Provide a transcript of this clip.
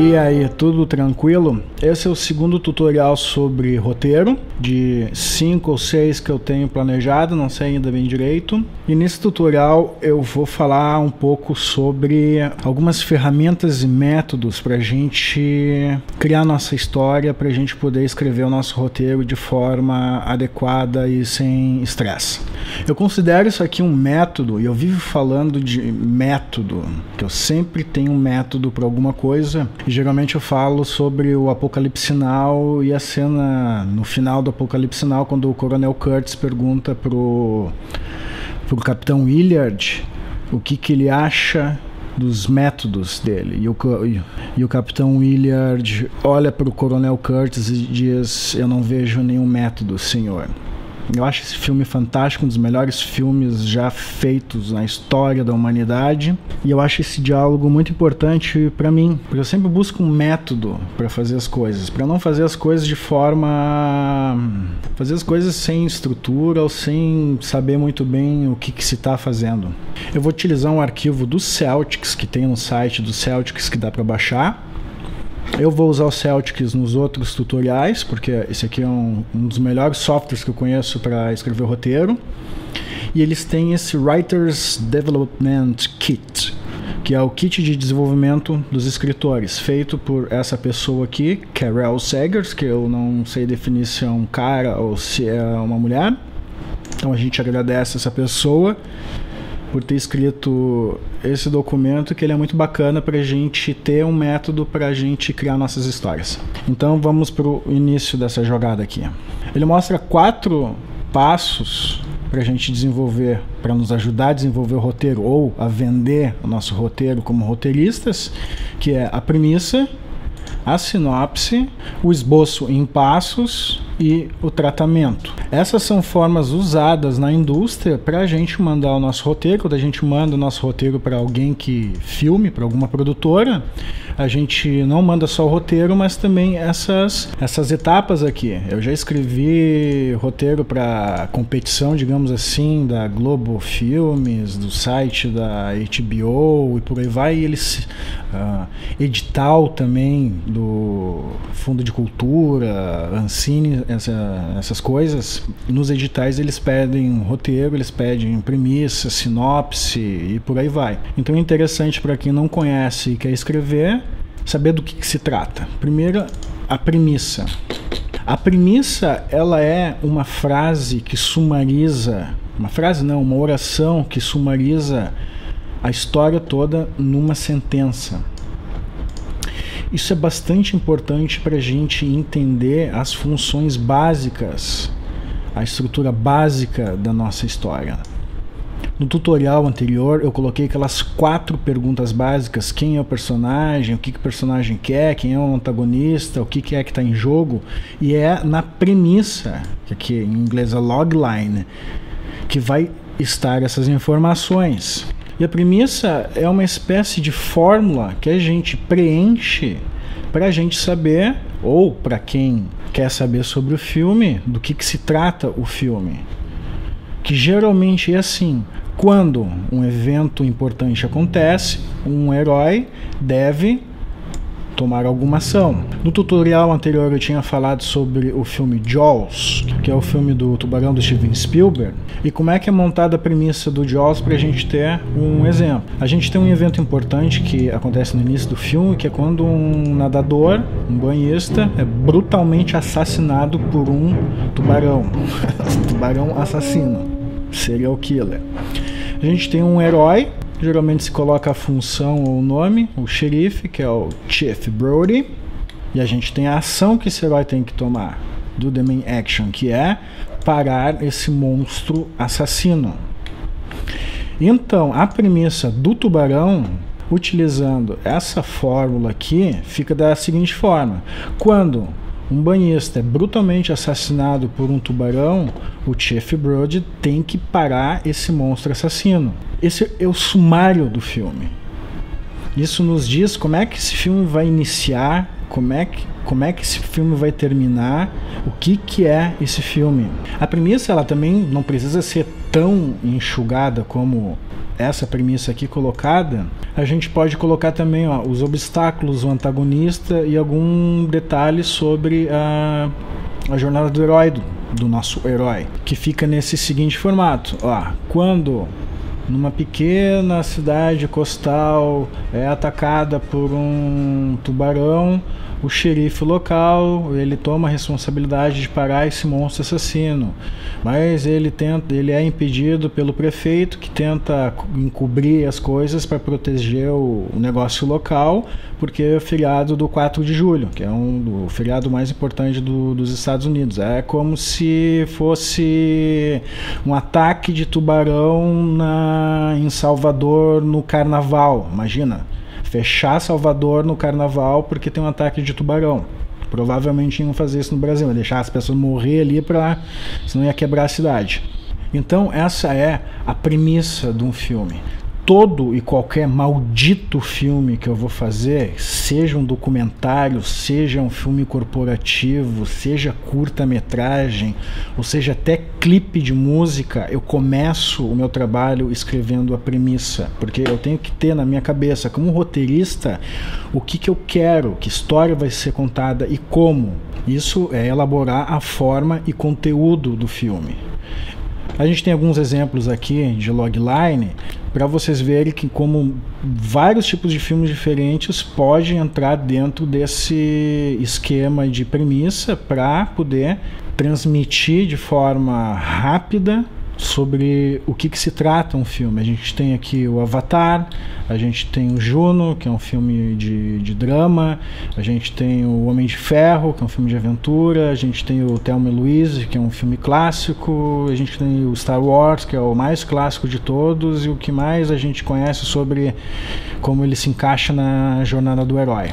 E aí, tudo tranquilo? Esse é o segundo tutorial sobre roteiro, de 5 ou 6 que eu tenho planejado, não sei ainda bem direito. E nesse tutorial eu vou falar um pouco sobre algumas ferramentas e métodos para a gente criar nossa história, para a gente poder escrever o nosso roteiro de forma adequada e sem estresse. Eu considero isso aqui um método, e eu vivo falando de método, que eu sempre tenho um método para alguma coisa. E geralmente eu falo sobre o Apocalipse Now e a cena no final do Apocalipse Now, quando o Coronel Kurtz pergunta pro Capitão Willard o que ele acha dos métodos dele. E o Capitão Willard olha para o Coronel Kurtz e diz: "Eu não vejo nenhum método, senhor." Eu acho esse filme fantástico, um dos melhores filmes já feitos na história da humanidade. E eu acho esse diálogo muito importante para mim, porque eu sempre busco um método para fazer as coisas, para não fazer as coisas de forma... fazer as coisas sem estrutura ou sem saber muito bem o que se está fazendo. Eu vou utilizar um arquivo do Celtics, que tem no site do Celtics, que dá para baixar. Eu vou usar o Celtics nos outros tutoriais, porque esse aqui é um dos melhores softwares que eu conheço para escrever roteiro. E eles têm esse Writers Development Kit, que é o kit de desenvolvimento dos escritores, feito por essa pessoa aqui, Karel Segers, que eu não sei definir se é um cara ou se é uma mulher. Então a gente agradece essa pessoa por ter escrito esse documento, que ele é muito bacana para a gente ter um método para a gente criar nossas histórias. Então vamos para o início dessa jogada aqui. Ele mostra 4 passos para a gente desenvolver, para nos ajudar a desenvolver o roteiro ou a vender o nosso roteiro como roteiristas, que é a premissa, a sinopse, o esboço em passos e o tratamento. Essas são formas usadas na indústria para a gente mandar o nosso roteiro. Quando a gente manda o nosso roteiro para alguém que filme, para alguma produtora, a gente não manda só o roteiro, mas também essas etapas aqui. Eu já escrevi roteiro para competição, digamos assim, da Globo Filmes, do site da HBO e por aí vai. E eles edital também do Fundo de Cultura, Ancine, essas coisas. Nos editais eles pedem roteiro, eles pedem premissa, sinopse e por aí vai. Então é interessante para quem não conhece e quer escrever, saber do que se trata. Primeiro, a premissa. A premissa, ela é uma frase que sumariza, uma oração que sumariza a história toda numa sentença. Isso é bastante importante para a gente entender as funções básicas, a estrutura básica da nossa história. No tutorial anterior eu coloquei aquelas 4 perguntas básicas: quem é o personagem, o que o personagem quer, quem é o antagonista, o que é que está em jogo. E é na premissa, que aqui em inglês é logline, que vai estar essas informações. E a premissa é uma espécie de fórmula que a gente preenche para a gente saber, ou para quem quer saber sobre o filme, do que se trata o filme. Que geralmente é assim: quando um evento importante acontece, um herói deve tomar alguma ação. No tutorial anterior eu tinha falado sobre o filme Jaws, que é o filme do tubarão do Steven Spielberg, e como é que é montada a premissa do Jaws para a gente ter um exemplo. A gente tem um evento importante que acontece no início do filme, que é quando um nadador, um banhista, é brutalmente assassinado por um tubarão. Tubarão assassino, serial killer. A gente tem um herói, geralmente se coloca a função ou o nome, o xerife, que é o Chief Brody, e a gente tem a ação que esse herói tem que tomar, do The Main Action, que é parar esse monstro assassino. Então, a premissa do tubarão, utilizando essa fórmula aqui, fica da seguinte forma: quando um banhista é brutalmente assassinado por um tubarão, o Chief Brody tem que parar esse monstro assassino. Esse é o sumário do filme. Isso nos diz como é que esse filme vai iniciar como é que esse filme vai terminar, o que é esse filme. A premissa, ela também não precisa ser tão enxugada como essa premissa aqui colocada. A gente pode colocar também os obstáculos, o antagonista e algum detalhe sobre a jornada do herói, do nosso herói, que fica nesse seguinte formato. Quando numa pequena cidade costal é atacada por um tubarão, o xerife local, ele toma a responsabilidade de parar esse monstro assassino, mas ele é impedido pelo prefeito, que tenta encobrir as coisas para proteger o negócio local, porque é o feriado do 4 de julho, que é o feriado mais importante dos Estados Unidos. É como se fosse um ataque de tubarão em Salvador no carnaval, imagina. Fechar Salvador no carnaval porque tem um ataque de tubarão. Provavelmente iam fazer isso no Brasil, deixar as pessoas morrer ali, senão ia quebrar a cidade. Então essa é a premissa de um filme. Todo e qualquer maldito filme que eu vou fazer, seja um documentário, seja um filme corporativo, seja curta-metragem, ou seja até clipe de música, eu começo o meu trabalho escrevendo a premissa, porque eu tenho que ter na minha cabeça, como roteirista, o que eu quero, que história vai ser contada e como. Isso é elaborar a forma e conteúdo do filme. A gente tem alguns exemplos aqui de logline para vocês verem que como vários tipos de filmes diferentes podem entrar dentro desse esquema de premissa para poder transmitir de forma rápida sobre o que se trata um filme. A gente tem aqui o Avatar, a gente tem o Juno, que é um filme de drama, a gente tem o Homem de Ferro, que é um filme de aventura, a gente tem o Thelma e Louise, que é um filme clássico, a gente tem o Star Wars, que é o mais clássico de todos, e o que mais a gente conhece sobre como ele se encaixa na jornada do herói.